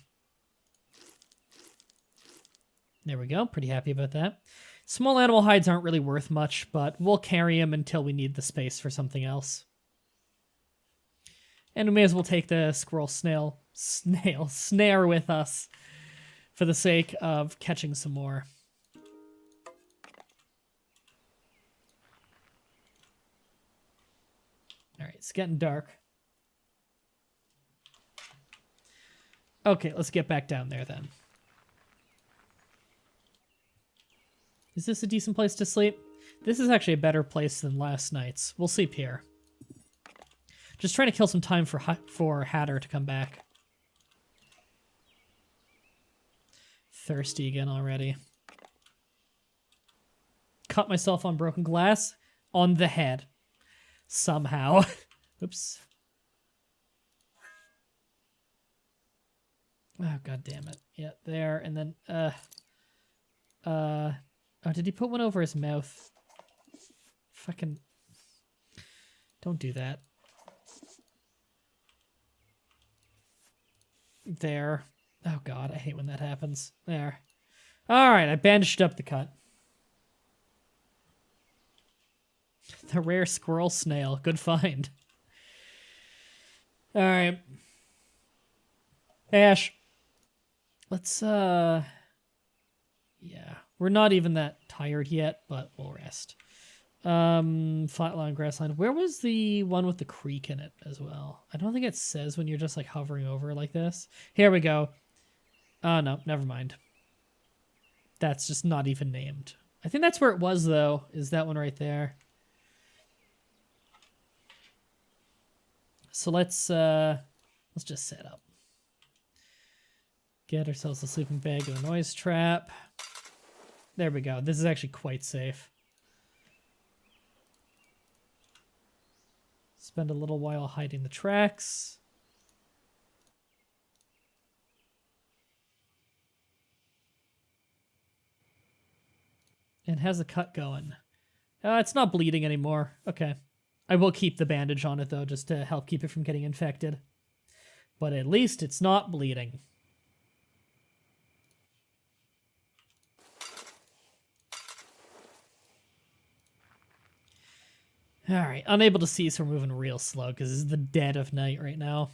There we go. Pretty happy about that. Small animal hides aren't really worth much, but we'll carry them until we need the space for something else. And we may as well take the squirrel snare with us for the sake of catching some more. Alright, it's getting dark. Okay, let's get back down there then. Is this a decent place to sleep? This is actually a better place than last night's. We'll sleep here. Just trying to kill some time for Hatter to come back. Thirsty again already. Cut myself on broken glass on the head. Somehow. Oops. Oh, god damn it. Yeah, there, and then, oh, did he put one over his mouth? Fucking... Don't do that. There. Oh god, I hate when that happens. There. Alright, I bandaged up the cut. The rare squirrel snail. Good find. Alright. Hey, Ash. Let's, yeah. We're not even that tired yet, but we'll rest. Flatline, grassland. Where was the one with the creek in it as well? I don't think it says when you're just, like, hovering over like this. Here we go. Oh, no. Never mind. That's just not even named. I think that's where it was, though, is that one right there. So let's just set up. Get ourselves a sleeping bag and a noise trap. There we go. This is actually quite safe. Spend a little while hiding the tracks. And how's the cut going? It's not bleeding anymore. Okay. I will keep the bandage on it, though, just to help keep it from getting infected. But at least it's not bleeding. Alright, unable to see, so we're moving real slow, because this is the dead of night right now.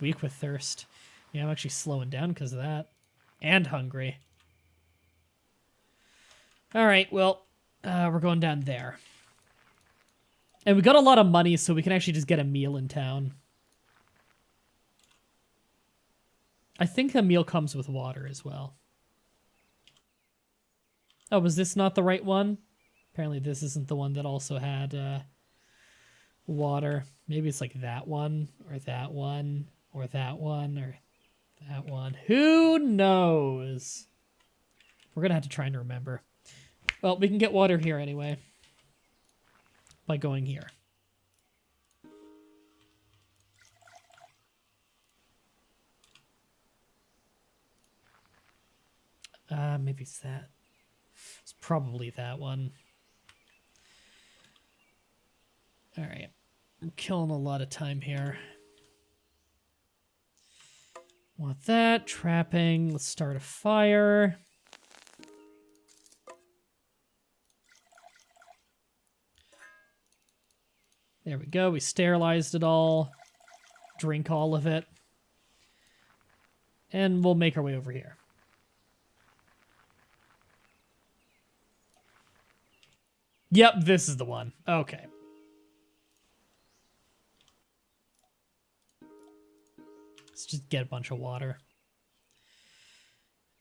Weak with thirst. Yeah, I'm actually slowing down because of that. And hungry. Alright, well, we're going down there. And we got a lot of money, so we can actually just get a meal in town. I think a meal comes with water as well. Oh, was this not the right one? Apparently this isn't the one that also had water. Maybe it's like that one, or that one, or that one, or that one. Who knows? We're gonna have to try and remember. Well, we can get water here anyway. By going here. Maybe it's that. It's probably that one. Alright. I'm killing a lot of time here. Want that. Trapping. Let's start a fire. There we go. We sterilized it all. Drink all of it. And we'll make our way over here. Yep, this is the one. Okay. Let's just get a bunch of water.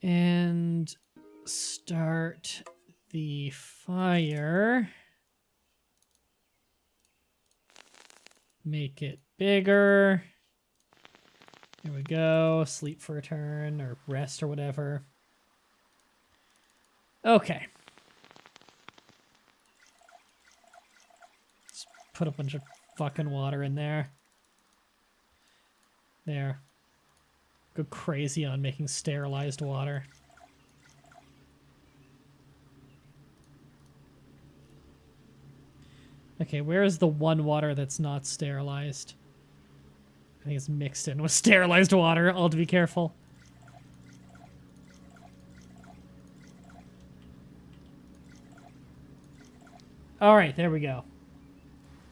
And start the fire. Make it bigger. There we go. Sleep for a turn, or rest, or whatever. Okay. Let's put a bunch of fucking water in there. There. Go crazy on making sterilized water. Okay, where is the one water that's not sterilized? I think it's mixed in with sterilized water. I'll have to be careful. Alright, there we go.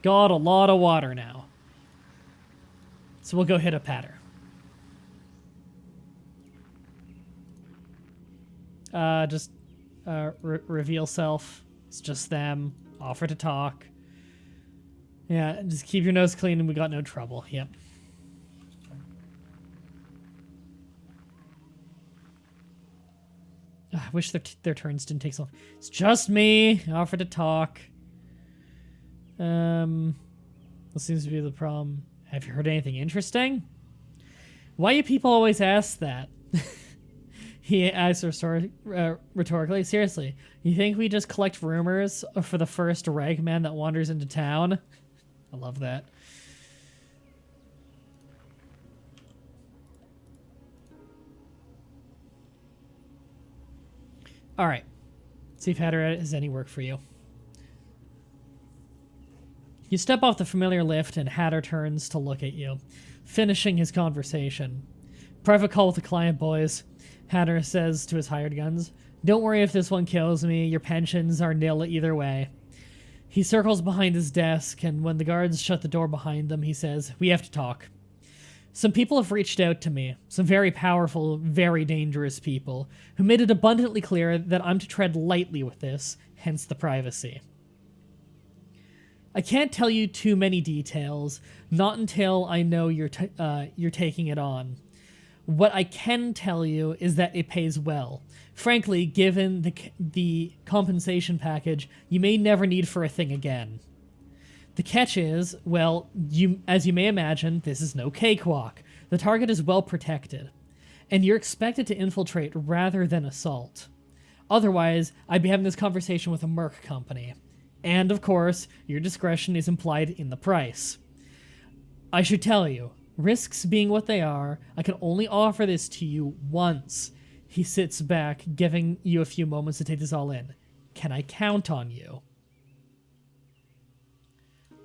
Got a lot of water now. So we'll go hit a patter. Reveal self. It's just them. Offer to talk. Yeah, just keep your nose clean and we got no trouble. Yep. I wish their turns didn't take so long. It's just me. Offer to talk. What seems to be the problem? Have you heard anything interesting? Why do people always ask that? He asks rhetorically. Seriously, you think we just collect rumors for the first ragman that wanders into town? I love that. All right. See if Hatter has any work for you. You step off the familiar lift and Hatter turns to look at you. finishing his conversation. Private call with the client, boys. Hatter says to his hired guns. Don't worry if this one kills me. Your pensions are nil either way. He circles behind his desk, and when the guards shut the door behind them, he says, we have to talk. Some people have reached out to me. Some very powerful, very dangerous people, who made it abundantly clear that I'm to tread lightly with this, hence the privacy. I can't tell you too many details, not until I know you're taking it on. What I can tell you is that it pays well. Frankly, given the compensation package, you may never need for a thing again. The catch is, well, as you may imagine, this is no cakewalk. The target is well protected, and you're expected to infiltrate rather than assault. Otherwise, I'd be having this conversation with a merc company. And, of course, your discretion is implied in the price. I should tell you, risks being what they are, I can only offer this to you once. He sits back, giving you a few moments to take this all in. Can I count on you?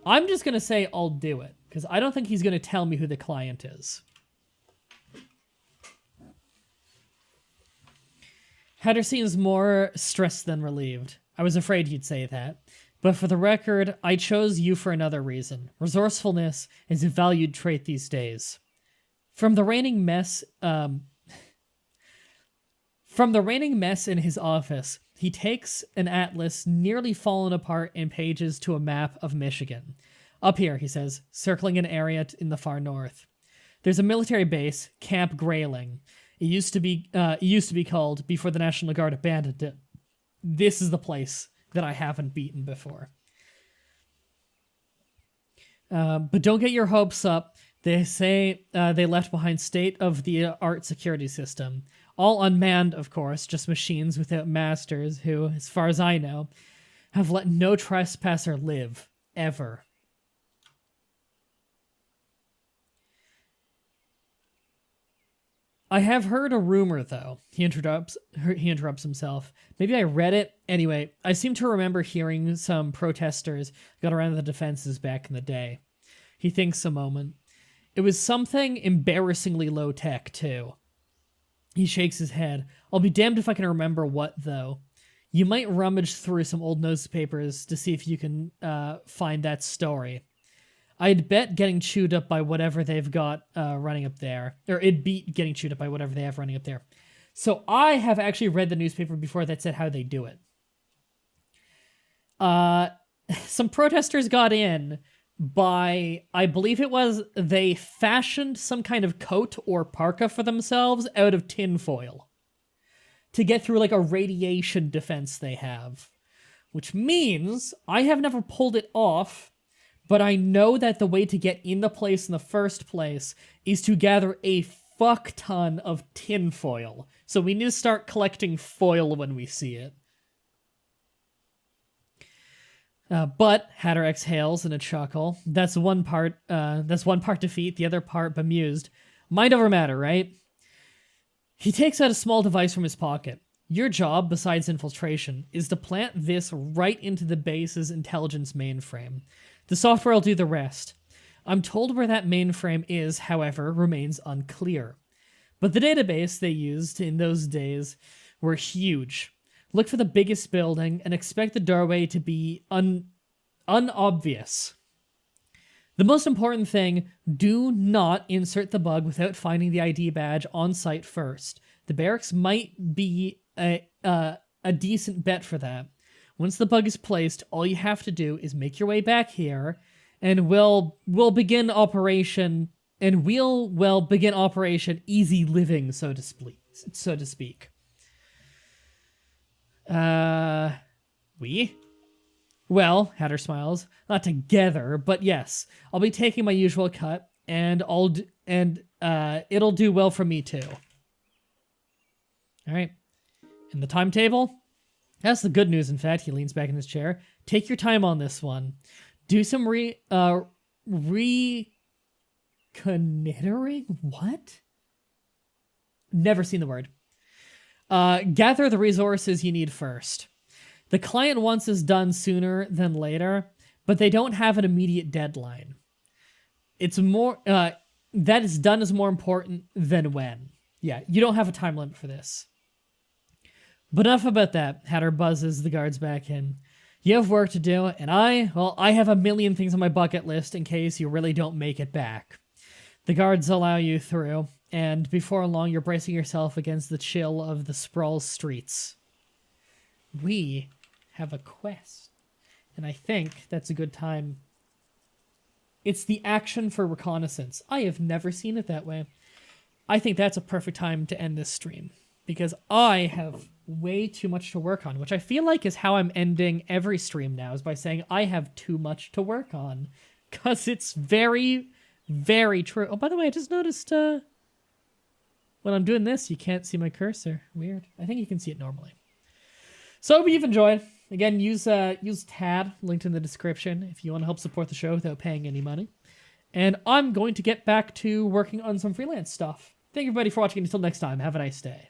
I'm just going to say I'll do it, because I don't think he's going to tell me who the client is. Hatter seems more stressed than relieved. I was afraid you'd say that. But for the record, I chose you for another reason. Resourcefulness is a valued trait these days. From the reigning mess in his office, he takes an atlas nearly fallen apart in pages to a map of Michigan. Up here, he says, circling an area in the far north. There's a military base, Camp Grayling. It used to be called before the National Guard abandoned it. This is the place that I haven't beaten before. But don't get your hopes up. They say they left behind state-of-the-art security system. All unmanned, of course, just machines without masters who, as far as I know, have let no trespasser live, ever. I have heard a rumor, though. He interrupts himself. Maybe I read it. Anyway, I seem to remember hearing some protesters got around the defenses back in the day. He thinks a moment. It was something embarrassingly low-tech, too. He shakes his head. I'll be damned if I can remember what, though. You might rummage through some old newspapers to see if you can find that story. I'd bet getting chewed up by whatever they've got running up there. Or it'd beat getting chewed up by whatever they have running up there. So I have actually read the newspaper before that said how they do it. Some protesters got in by, I believe it was, they fashioned some kind of coat or parka for themselves out of tinfoil to get through like a radiation defense they have. Which means I have never pulled it off, but I know that the way to get in the place in the first place is to gather a fuck ton of tinfoil. So we need to start collecting foil when we see it. But Hatter exhales in a chuckle. That's one part defeat, the other part bemused. Mind over matter, right? He takes out a small device from his pocket. Your job, besides infiltration, is to plant this right into the base's intelligence mainframe. The software will do the rest. I'm told where that mainframe is, however, remains unclear. But the database they used in those days were huge. Look for the biggest building and expect the doorway to be unobvious. The most important thing, do not insert the bug without finding the ID badge on site first. The barracks might be a decent bet for that. Once the bug is placed, all you have to do is make your way back here, and we'll begin operation. And we'll begin Operation Easy Living, so to speak. We? Well, Hatter smiles. Not together, but yes. I'll be taking my usual cut, and it'll do well for me too. All right. And the timetable? That's the good news, in fact. He leans back in his chair. Take your time on this one. Do some reconnoitering? What? Never seen the word. Gather the resources you need first. The client wants this done sooner than later, but they don't have an immediate deadline. It's more that is done is more important than when. Yeah, you don't have a time limit for this. But enough about that. Hatter buzzes the guards back in. You have work to do, and I have a million things on my bucket list in case you really don't make it back. The guards allow you through, and before long you're bracing yourself against the chill of the sprawled streets. We have a quest, and I think that's a good time. It's the action for reconnaissance. I have never seen it that way. I think that's a perfect time to end this stream, because I have way too much to work on, which I feel like is how I'm ending every stream now, is by saying I have too much to work on, because it's very, very true. Oh, by the way, I just noticed when I'm doing this, you can't see my cursor. Weird. I think you can see it normally. So I hope you've enjoyed. Again, use TAD, linked in the description, if you want to help support the show without paying any money. And I'm going to get back to working on some freelance stuff. Thank you, everybody, for watching. Until next time, have a nice day.